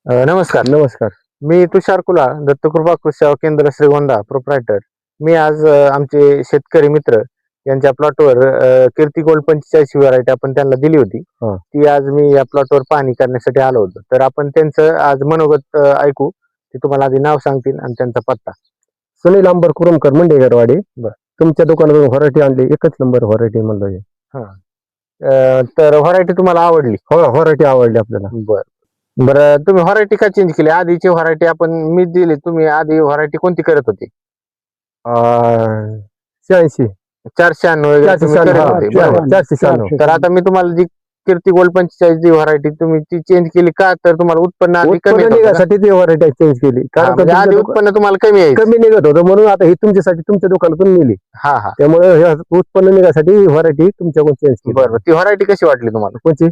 नमस्कार. नमस्कार. मी तुषार कुलाळ, दत्तकृपा कृषी सेवा केंद्र श्रीगोंदा प्रोप्रायटर. मी आज आमचे शेतकरी मित्र यांच्या प्लॉटवर कीर्ती गोल्ड 45 व्हरायटी आपण त्यांना दिली होती. हा. ती आज मी या प्लॉटवर पाहणी करण्यासाठी आलो होतो. तर आपण त्यांचं आज मनोगत ऐकू. ते तुम्हाला आधी नाव सांगतील आणि त्यांचा पत्ता. सुनील अंबर कुरुमकर मंडेगरवाडी. बर. तुमच्या दुकानातून व्हरायटी आणली, एकच नंबर व्हरायटी म्हणलं हे. तर व्हरायटी तुम्हाला आवडली? हो, व्हरायटी आवडली आपल्याला. बरं तुम्ही व्हरायटी का चेंज केली? आधीची व्हरायटी आपण मी दिली, तुम्ही आधी व्हरायटी कोणती करत होती? 86 496 वगैरे तुम्ही करत होते, बरोबर. 496. तर आता मी तुम्हाला जी कीर्ती गोल्ड 45 जी व्हरायटी तुम्ही ती चेंज केली का? तर तुम्हाला उत्पन्न आधी कमी उत्पन्न येत होतं का? निघासाठी ती व्हरायटी चेंज केली, कारण म्हणजे आधी उत्पन्न तुम्हाला कमी यायचं. कमी निघत होतं, म्हणून आता ही तुमच्यासाठी तुमच्या दुकानातून नेली. हा हा, त्यामुळे हे उत्पन्न निघासाठी ही व्हरायटी तुमच्याकडून चेंज केली. बरोबर. ती व्हरायटी कशी वाटली तुम्हाला? कोणची?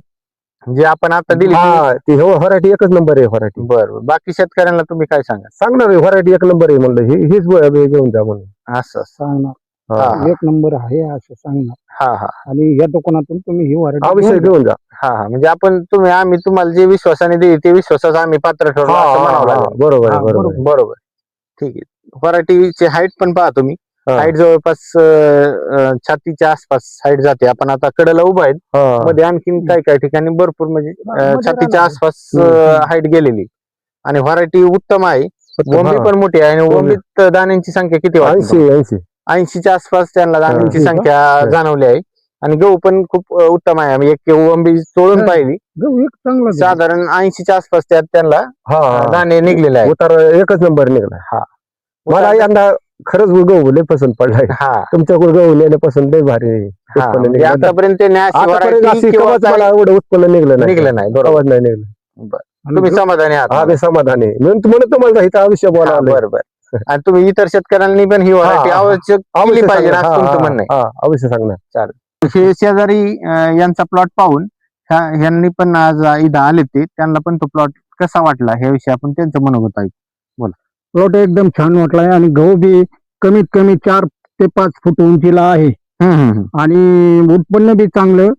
जी आपण आता दिली ती? हा, ती व्हरायटी एकच नंबर आहे व्हरायटी. बरोबर. बाकी शेतकऱ्यांना तुम्ही काय सांगा? सांगणार व्हरायटी एक नंबर आहे म्हणलं, हीच घेऊन जा म्हणून. असं सांगणार हा. एक नंबर आहे असं सांगणार. हा हा आणि या दुकानातून तुम्ही ही हा विषय व्हरायटी घेऊन जा. हा हा, म्हणजे आम्ही तुम्हाला जे विश्वासाने दिली ते विश्वासाच आम्ही पात्र ठरलो असं म्हणावं लागेल. बरोबर आहे, हा, बरोबर आहे. बरोबर. ठीक आहे. व्हरायटीची हाईट पण पहा तुम्ही. हा. हाईट जवळपास छातीच्या आसपास हाईट जाते. आपण आता कडेला उभा आहेत, हा. मध्ये आणखीन काही ठिकाणी भरपूर म्हणजे छातीच्या राहणार. आसपास हम्म. हाईट गेलेली आणि व्हरायटी उत्तम आहे. वंबी हा. पण मोठी आहे आणि वंबी. वंबीत दाण्यांची संख्या किती वाटते? 80. 80च्या आसपास त्यांना दाण्यांची हा. संख्या हा. जाणवली आहे. आणि गहू पण खूप उत्तम आहे. आम्ही एक वंबी चोळून हा. पाहिली, गहू एक चांगला दिसतो. साधारण 80च्या आसपास त्यात त्यांना हा. दाणे निघलेले आहेत. उतार एकच नंबर निघाला. हा. मला यंदा खरंच गहू लय पसंत पडलाय. हा तुमच्याकडे गहू नेण्यापासून लय भारी हा, उत्पन्न म्हणजे निघालं. आतापर्यंत त्यांनी अशी आतापर्यंत variety अशी किंवा कवच काही मला एवढं उत्पन्न निघलं नाही. निघलं नाही, बरोबर. कवच नाही निघलं. आणि तुम्ही गहू- समाधानी आहात? हा, मी समाधानी आहे. म्हणून तुम्हाला इथं आयुष्य हा, बोलावलं. बरोबर. आणि तुम्ही इतर शेतकऱ्यांनी पण ही व्हरायटी हा, हा. आवश्यक केली पाहिजे असं तुमचं म्हणणं आहे. अवश्य सांगणार. हे शेजारी यांचा प्लॉट पाहून ह्यांनी पण आज इथं आले, ते त्यांना पण तो प्लॉट कसा वाटला ह्याविषयी आपण त्यांचं मनोगत ऐकू. प्लॉट एकदम छान वाटलाय आणि गहू बी कमीत कमी 4 ते 5 फूट उंचीला आहे आणि उत्पन्न बी चांगलं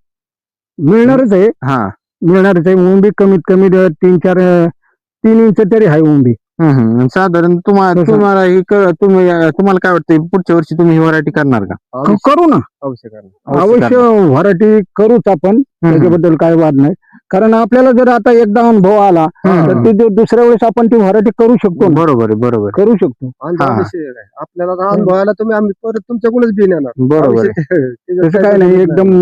मिळणारच आहे. हा. मिळणारच आहे. उंबी कमीत कमी 3 इंच तरी आहे उंबी. साधारण तुम्हाला तुम्हाला काय वाटतं पुढच्या वर्षी तुम्ही ही व्हरायटी करणार का? करू ना, अवश्य व्हरायटी करूच आपण, त्याच्याबद्दल काय वाद नाही. कारण आपल्याला जर आता एकदा अनुभव आला तर ते दुसऱ्या वेळेस आपण ती व्हरायटी करू शकतो ना. बरोबर आहे, बरोबर. करू शकतो. हा. आपल्याला अनुभवायला तुम्ही आम्ही परत तुमच्याकडूनच बी नेणार. बरोबर आहे. तसं काय नाही, एकदम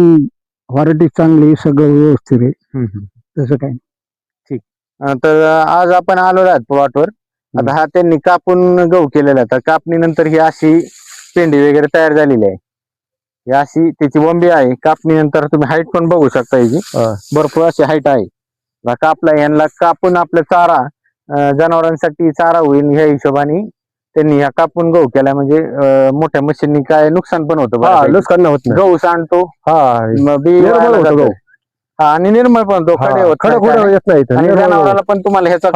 व्हरायटी चांगली, सगळं व्यवस्थित आहे. तसं काय नाही. तर आज आपण आलो आहोत प्लॉटवर. आता हा त्यांनी कापून गहू केलेला आहे. तर कापणीनंतर ही अशी पेंडी वगैरे तयार झालेली आहे. ही अशी त्याची वंबी आहे. कापणीनंतर तुम्ही हाईट पण बघू शकता, याची भरपूर अशी हाईट आहे. हा कापला, यांना कापून आपला चारा जनावरांसाठी चारा होईल ह्या हिशोबाने त्यांनी हा कापून गहू केला. म्हणजे मोठ्या मशीननी काय नुकसान पण होतं बऱ्यापैकी. नुकसान होत नाही. गहू सांडतो, मग बी निर्मळ वायाला होतो जातं. गहू. हा, आणि निर्मळ पण होतो, खडे होत नाही, काय नाही. येत नाही इथं. आणि निर्मळ गहू. जनावराला पण तुम्हाला ह्याचा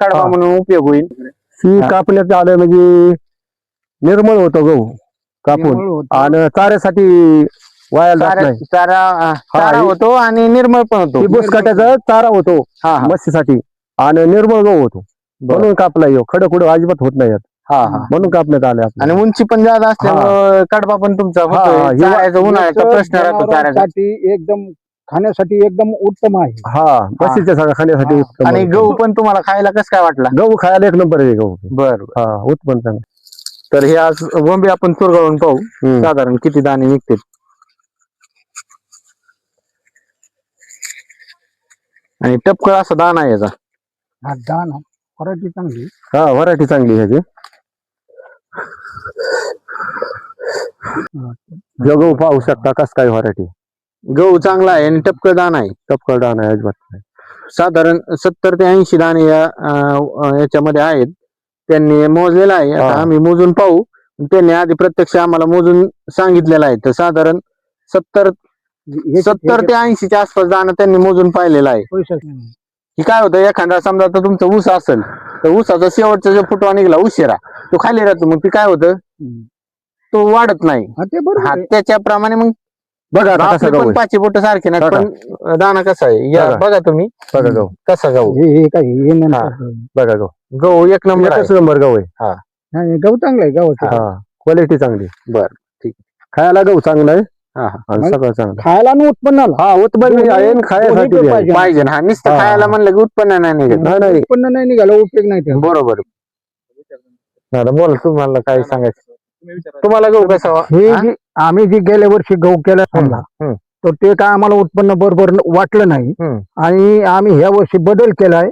कडबा हा. म्हणून उपयोग होईल. ही कापण्यात आलं म्हणजे निर्मळ होतो गहू कापून, निर्मळ होतं. आणि चाऱ्यासाठी वायाला जात नाही. चारा होतो आणि निर्मळ पण होतो. ही बुसकाट्याचा चारा होतो हा हा मस्तीसाठी, आणि निर्मळ गहू होतो. म्हणून कापला येऊ, खडखुड अजिबात होत नाही यात. हा हा. म्हणून कापण्यात आले आणि आपल्याला. उंची पण जादा असल्यामुळे कडबा पण तुमचा होतोय. हे चाऱ्याचा उन्हाळ्याचा प्रश्न राहतो चाऱ्याचा. जनावरांसाठी एकदम खाण्यासाठी एकदम उत्तम आहे. हा, बसीच्या सगळ्या खाण्यासाठी हा. उत्तम आणि आहे. गहू पण तुम्हाला खायला कसं काय वाटला? गहू खायला एक नंबर आहे गहू. बर. हा, उत्पन्न चांगलं. तर हे आज वंबी आपण चुरगाळून पाहू हम्म. साधारण किती दाणे निघतील. आणि टपकळ असा दाणा आहे याचा. हा, दाना व्हरायटी चांगली. हा, व्हरायटी चांगली आहे ह्याची. जो गहू पाहू शकता कस काय व्हरायटी. गहू चांगला आहे आणि टपकळ दाणा आहे. टपकळ दाणा आहे अजिबात नाही. साधारण 70 ते 80 दाणे याच्यामध्ये आहेत. त्यांनी मोजलेला आहे. आता हा. आम्ही मोजून पाहू. त्यांनी आधी प्रत्यक्ष आम्हाला मोजून सांगितलेलं आहे. तर साधारण 70 ते 80च्या आसपास दाणा त्यांनी मोजून पाहिलेला आहे. ही काय होतं, एखादा समजा तर तुमचा ऊस असेल तर ऊसाचा शेवटचा जो फुटवा निघाला उशिरा, तो खाली राहतो. मग ते काय होतं, तो वाढत नाही. हा, ते बरोबर हा, आहे. त्याच्याप्रमाणे मग बघा आता कसा आपली गहू पण आहे. पाची बोट सारखी नाही बघा. पण दाना कसा आहे या बघा. बघा तुम्ही बघा गहू कसा गहू हे काय हे नाही हा. बघा गहू गहू एक नंबर आहे. एकच नंबर गहू आहे. नाही, गहू चांगला आहे गावाचं. हा क्वालिटी चांगली. बर ठीक खायला गहू चांगला आहे हा हा आणि मग- सगळं चांगलं. खायला आणि उत्पन्नाला हा उत्पन्न आहे आणि खायसाठी दोन्ही बी आहे. पाहिजे. पाहिजे ना नुसतं हा. खायला म्हणलं की उत्पन्न नाही निघत नाही नाही उत्पन्न नाही निघालं उपयोग नाही त्याचा. बरोबर आता बोल तुम्हाला काय सांगायचं तुम्हाला गहू कसा हे हा? जे आम्ही जे गेल्या वर्षी गहू केला समजा हम्म. तर ते काय आम्हाला उत्पन्न बरोबर वाटलं नाही हम्म. आणि आम्ही ह्या वर्षी बदल केलाय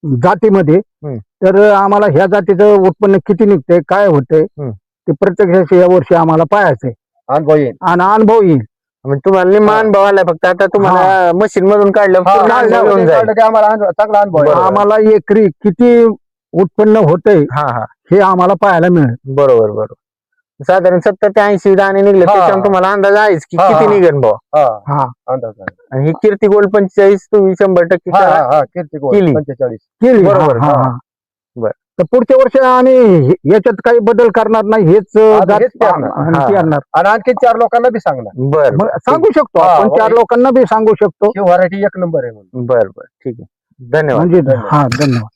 जातीमध्ये हम्म. तर आम्हाला ह्या जातीचं उत्पन्न किती निघतंय काय होतंय हम्म. ते प्रत्यक्ष या वर्षी आम्हाला पाहायचंय अनुभव येईल. आणि अनुभव येईल. म्हणजे तुम्हाला निम्मा अनुभव आलाय फक्त आता तुम्हाला मशीन मधून काढलं पूर्ण अनुभव येऊन जाईल आम्हाला चांगला अनुभव आहे. बरोबर. आम्हाला एकरी किती उत्पन्न होतंय हा हा हे आम्हाला पाहायला मिळेल. बरोबर बरोबर साधारण 70 ते 80 दाणे निघले हा. त्याच्यावर तुम्हाला अंदाज आहेच की हा, किती हा. निघेल भाऊ हा, हा अंदाज आहे. आणि ही कीर्ती गोल्ड 45 तुम्ही 100% हा, करा. हा, हा, कीर्ती गोल्ड, केली. 45. केली. बरोबर. हा, हा. बर. तर पुढच्या वर्षी आम्ही याच्यात काही बदल करणार नाही हेच आता जात- हेच पेरणार. आणि हा. पेरणार. आणि आणखी 4 लोकांना बी सांगणार बर मग सांगू शकतो हा, आपण 4 लोकांना बी सांगू शकतो ही व्हरायटी एक नंबर आहे म्हणून. बर बर ठीक आहे धन्यवाद म्हणजे हा धन्यवाद.